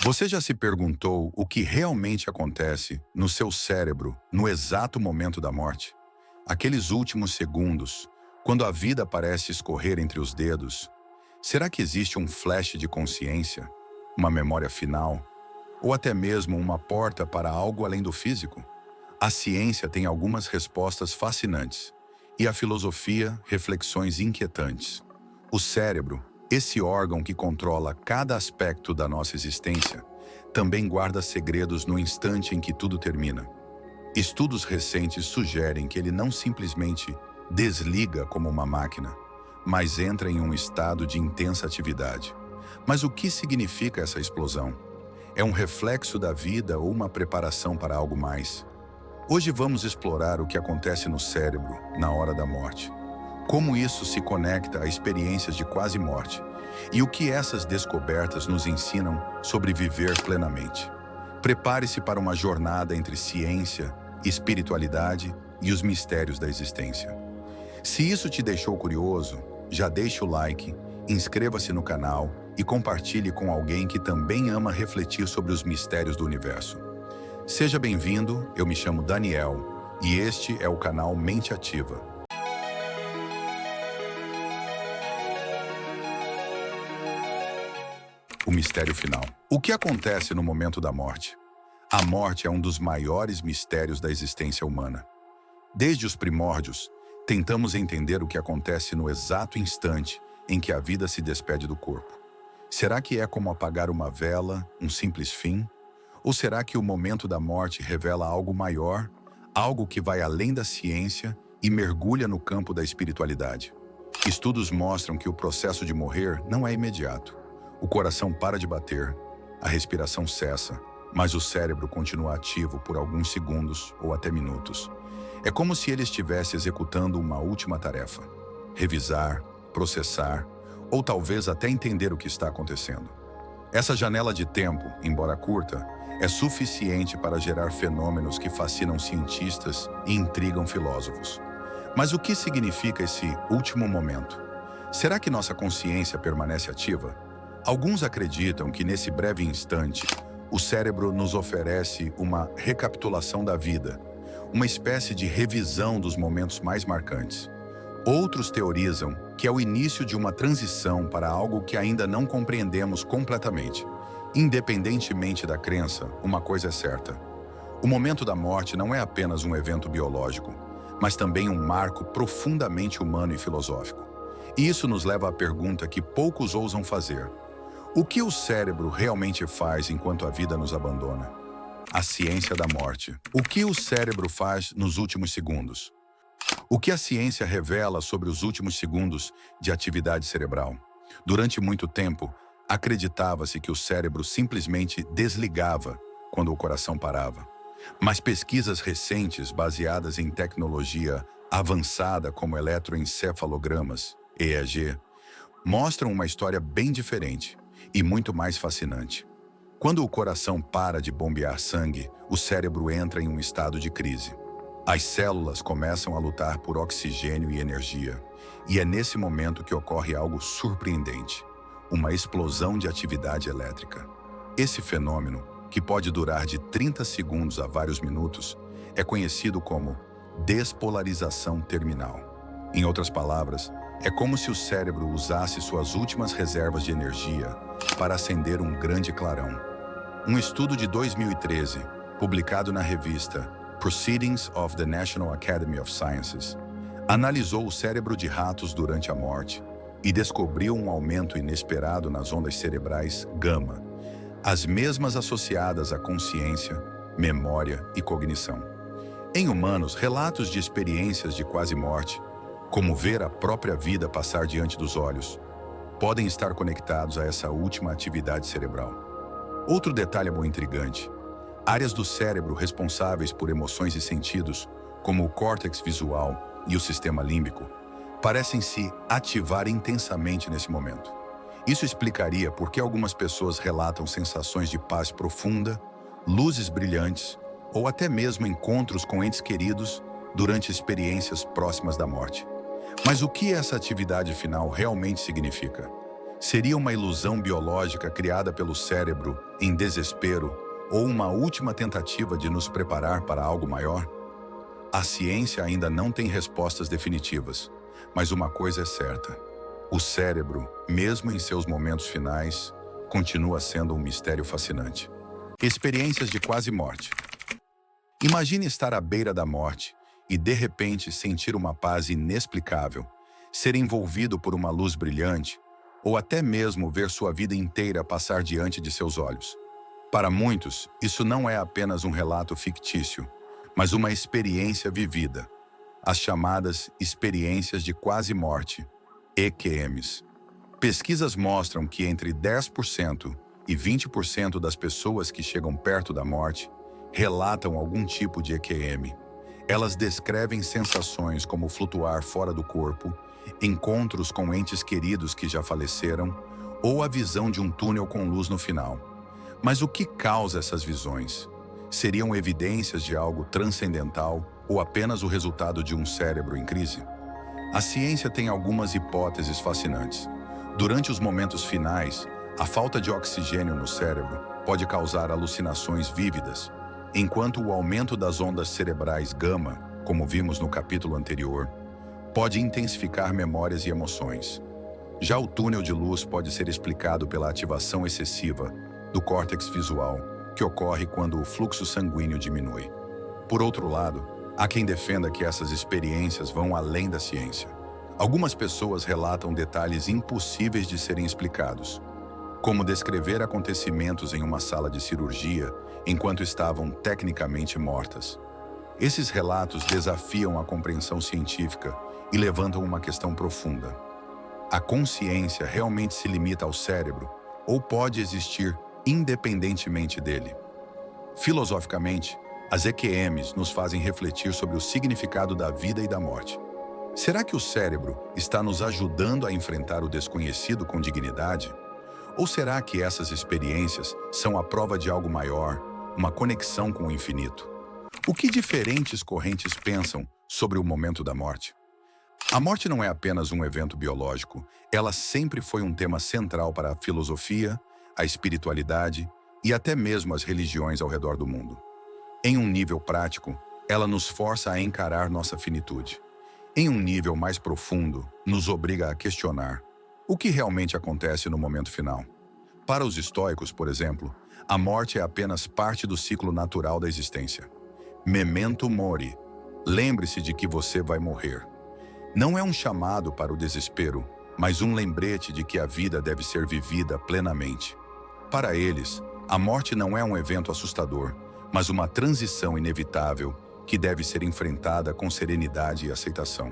Você já se perguntou o que realmente acontece no seu cérebro no exato momento da morte? Aqueles últimos segundos, quando a vida parece escorrer entre os dedos, será que existe um flash de consciência, uma memória final, ou até mesmo uma porta para algo além do físico? A ciência tem algumas respostas fascinantes e a filosofia, reflexões inquietantes. O cérebro, esse órgão que controla cada aspecto da nossa existência, também guarda segredos no instante em que tudo termina. Estudos recentes sugerem que ele não simplesmente desliga como uma máquina, mas entra em um estado de intensa atividade. Mas o que significa essa explosão? É um reflexo da vida ou uma preparação para algo mais? Hoje vamos explorar o que acontece no cérebro na hora da morte. Como isso se conecta a experiências de quase morte e o que essas descobertas nos ensinam sobre viver plenamente. Prepare-se para uma jornada entre ciência, espiritualidade e os mistérios da existência. Se isso te deixou curioso, já deixe o like, inscreva-se no canal e compartilhe com alguém que também ama refletir sobre os mistérios do universo. Seja bem-vindo, eu me chamo Daniel e este é o canal Mente Ativa. O mistério final. O que acontece no momento da morte? A morte é um dos maiores mistérios da existência humana. Desde os primórdios, tentamos entender o que acontece no exato instante em que a vida se despede do corpo. Será que é como apagar uma vela, um simples fim? Ou será que o momento da morte revela algo maior, algo que vai além da ciência e mergulha no campo da espiritualidade? Estudos mostram que o processo de morrer não é imediato. O coração para de bater, a respiração cessa, mas o cérebro continua ativo por alguns segundos ou até minutos. É como se ele estivesse executando uma última tarefa: revisar, processar, ou talvez até entender o que está acontecendo. Essa janela de tempo, embora curta, é suficiente para gerar fenômenos que fascinam cientistas e intrigam filósofos. Mas o que significa esse último momento? Será que nossa consciência permanece ativa? Alguns acreditam que nesse breve instante, o cérebro nos oferece uma recapitulação da vida, uma espécie de revisão dos momentos mais marcantes. Outros teorizam que é o início de uma transição para algo que ainda não compreendemos completamente. Independentemente da crença, uma coisa é certa: o momento da morte não é apenas um evento biológico, mas também um marco profundamente humano e filosófico. E isso nos leva à pergunta que poucos ousam fazer: o que o cérebro realmente faz enquanto a vida nos abandona? A ciência da morte. O que o cérebro faz nos últimos segundos? O que a ciência revela sobre os últimos segundos de atividade cerebral? Durante muito tempo, acreditava-se que o cérebro simplesmente desligava quando o coração parava. Mas pesquisas recentes, baseadas em tecnologia avançada como eletroencefalogramas, EEG, mostram uma história bem diferente e muito mais fascinante. Quando o coração para de bombear sangue, o cérebro entra em um estado de crise. As células começam a lutar por oxigênio e energia, e é nesse momento que ocorre algo surpreendente: uma explosão de atividade elétrica. Esse fenômeno, que pode durar de 30 segundos a vários minutos, é conhecido como despolarização terminal. Em outras palavras, é como se o cérebro usasse suas últimas reservas de energia para acender um grande clarão. Um estudo de 2013, publicado na revista Proceedings of the National Academy of Sciences, analisou o cérebro de ratos durante a morte e descobriu um aumento inesperado nas ondas cerebrais gama, as mesmas associadas à consciência, memória e cognição. Em humanos, relatos de experiências de quase morte, como ver a própria vida passar diante dos olhos, podem estar conectados a essa última atividade cerebral. Outro detalhe muito intrigante: áreas do cérebro responsáveis por emoções e sentidos, como o córtex visual e o sistema límbico, parecem se ativar intensamente nesse momento. Isso explicaria por que algumas pessoas relatam sensações de paz profunda, luzes brilhantes ou até mesmo encontros com entes queridos durante experiências próximas da morte. Mas o que essa atividade final realmente significa? Seria uma ilusão biológica criada pelo cérebro em desespero ou uma última tentativa de nos preparar para algo maior? A ciência ainda não tem respostas definitivas, mas uma coisa é certa: o cérebro, mesmo em seus momentos finais, continua sendo um mistério fascinante. Experiências de quase morte. Imagine estar à beira da morte e, de repente, sentir uma paz inexplicável, ser envolvido por uma luz brilhante, ou até mesmo ver sua vida inteira passar diante de seus olhos. Para muitos, isso não é apenas um relato fictício, mas uma experiência vivida, as chamadas experiências de quase morte, EQMs. Pesquisas mostram que entre 10% e 20% das pessoas que chegam perto da morte relatam algum tipo de EQM. Elas descrevem sensações como flutuar fora do corpo, encontros com entes queridos que já faleceram, ou a visão de um túnel com luz no final. Mas o que causa essas visões? Seriam evidências de algo transcendental ou apenas o resultado de um cérebro em crise? A ciência tem algumas hipóteses fascinantes. Durante os momentos finais, a falta de oxigênio no cérebro pode causar alucinações vívidas, enquanto o aumento das ondas cerebrais gama, como vimos no capítulo anterior, pode intensificar memórias e emoções. Já o túnel de luz pode ser explicado pela ativação excessiva do córtex visual, que ocorre quando o fluxo sanguíneo diminui. Por outro lado, há quem defenda que essas experiências vão além da ciência. Algumas pessoas relatam detalhes impossíveis de serem explicados, como descrever acontecimentos em uma sala de cirurgia enquanto estavam tecnicamente mortas. Esses relatos desafiam a compreensão científica e levantam uma questão profunda. A consciência realmente se limita ao cérebro ou pode existir independentemente dele? Filosoficamente, as EQMs nos fazem refletir sobre o significado da vida e da morte. Será que o cérebro está nos ajudando a enfrentar o desconhecido com dignidade? Ou será que essas experiências são a prova de algo maior, uma conexão com o infinito? O que diferentes correntes pensam sobre o momento da morte? A morte não é apenas um evento biológico, ela sempre foi um tema central para a filosofia, a espiritualidade e até mesmo as religiões ao redor do mundo. Em um nível prático, ela nos força a encarar nossa finitude. Em um nível mais profundo, nos obriga a questionar o que realmente acontece no momento final. Para os estoicos, por exemplo, a morte é apenas parte do ciclo natural da existência. Memento mori. Lembre-se de que você vai morrer. Não é um chamado para o desespero, mas um lembrete de que a vida deve ser vivida plenamente. Para eles, a morte não é um evento assustador, mas uma transição inevitável que deve ser enfrentada com serenidade e aceitação.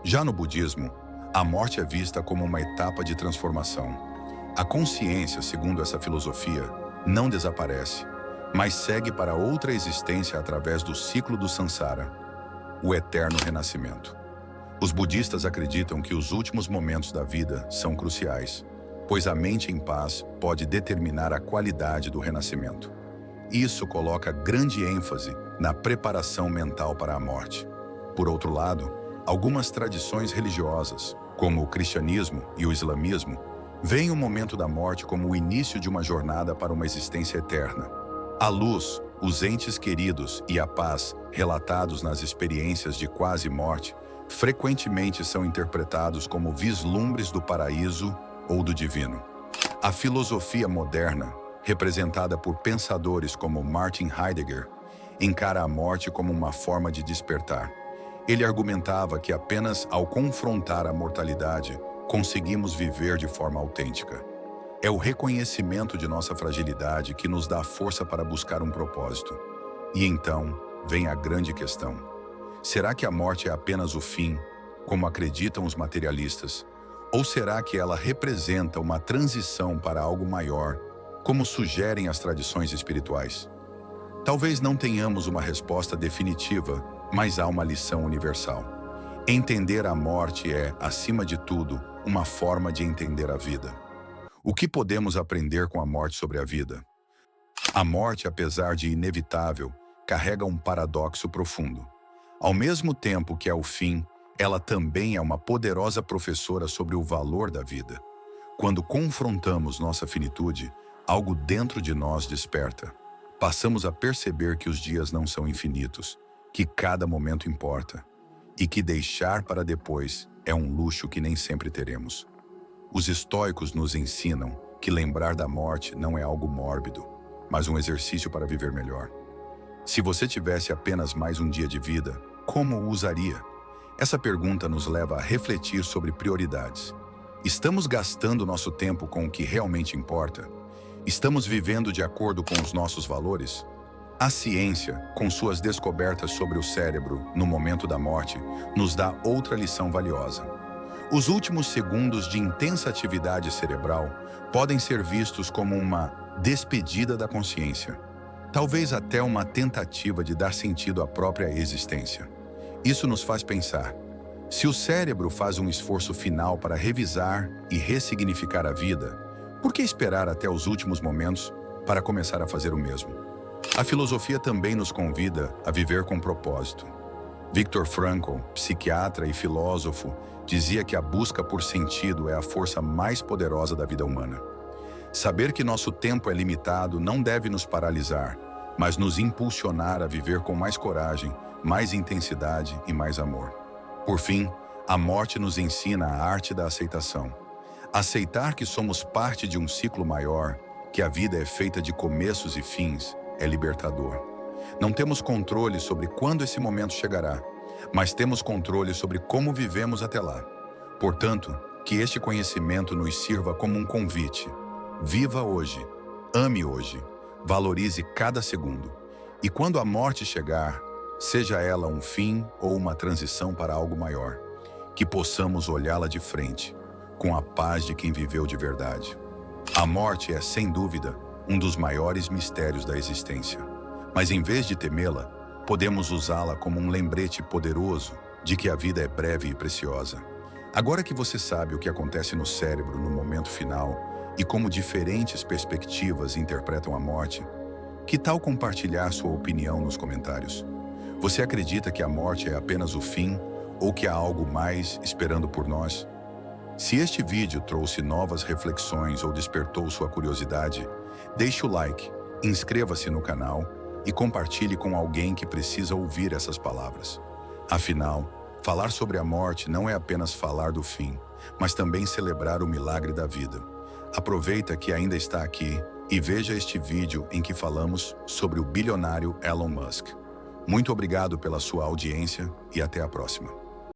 Já no budismo, a morte é vista como uma etapa de transformação. A consciência, segundo essa filosofia, não desaparece, mas segue para outra existência através do ciclo do samsara, o eterno renascimento. Os budistas acreditam que os últimos momentos da vida são cruciais, pois a mente em paz pode determinar a qualidade do renascimento. Isso coloca grande ênfase na preparação mental para a morte. Por outro lado, algumas tradições religiosas, como o cristianismo e o islamismo, veem o momento da morte como o início de uma jornada para uma existência eterna. A luz, os entes queridos e a paz relatados nas experiências de quase morte frequentemente são interpretados como vislumbres do paraíso ou do divino. A filosofia moderna, representada por pensadores como Martin Heidegger, encara a morte como uma forma de despertar. Ele argumentava que apenas ao confrontar a mortalidade conseguimos viver de forma autêntica. É o reconhecimento de nossa fragilidade que nos dá força para buscar um propósito. E então vem a grande questão. Será que a morte é apenas o fim, como acreditam os materialistas? Ou será que ela representa uma transição para algo maior, como sugerem as tradições espirituais? Talvez não tenhamos uma resposta definitiva, mas há uma lição universal. Entender a morte é, acima de tudo, uma forma de entender a vida. O que podemos aprender com a morte sobre a vida? A morte, apesar de inevitável, carrega um paradoxo profundo. Ao mesmo tempo que é o fim, ela também é uma poderosa professora sobre o valor da vida. Quando confrontamos nossa finitude, algo dentro de nós desperta. Passamos a perceber que os dias não são infinitos, que cada momento importa, e que deixar para depois é um luxo que nem sempre teremos. Os estoicos nos ensinam que lembrar da morte não é algo mórbido, mas um exercício para viver melhor. Se você tivesse apenas mais um dia de vida, como o usaria? Essa pergunta nos leva a refletir sobre prioridades. Estamos gastando nosso tempo com o que realmente importa? Estamos vivendo de acordo com os nossos valores? A ciência, com suas descobertas sobre o cérebro no momento da morte, nos dá outra lição valiosa. Os últimos segundos de intensa atividade cerebral podem ser vistos como uma despedida da consciência, talvez até uma tentativa de dar sentido à própria existência. Isso nos faz pensar: se o cérebro faz um esforço final para revisar e ressignificar a vida, por que esperar até os últimos momentos para começar a fazer o mesmo? A filosofia também nos convida a viver com propósito. Viktor Frankl, psiquiatra e filósofo, dizia que a busca por sentido é a força mais poderosa da vida humana. Saber que nosso tempo é limitado não deve nos paralisar, mas nos impulsionar a viver com mais coragem, mais intensidade e mais amor. Por fim, a morte nos ensina a arte da aceitação. Aceitar que somos parte de um ciclo maior, que a vida é feita de começos e fins, é libertador. Não temos controle sobre quando esse momento chegará, mas temos controle sobre como vivemos até lá. Portanto, que este conhecimento nos sirva como um convite. Viva hoje, ame hoje, valorize cada segundo. E quando a morte chegar, seja ela um fim ou uma transição para algo maior, que possamos olhá-la de frente, com a paz de quem viveu de verdade. A morte é, sem dúvida, um dos maiores mistérios da existência. Mas em vez de temê-la, podemos usá-la como um lembrete poderoso de que a vida é breve e preciosa. Agora que você sabe o que acontece no cérebro no momento final e como diferentes perspectivas interpretam a morte, que tal compartilhar sua opinião nos comentários? Você acredita que a morte é apenas o fim ou que há algo mais esperando por nós? Se este vídeo trouxe novas reflexões ou despertou sua curiosidade, deixe o like, inscreva-se no canal e compartilhe com alguém que precisa ouvir essas palavras. Afinal, falar sobre a morte não é apenas falar do fim, mas também celebrar o milagre da vida. Aproveita que ainda está aqui e veja este vídeo em que falamos sobre o bilionário Elon Musk. Muito obrigado pela sua audiência e até a próxima.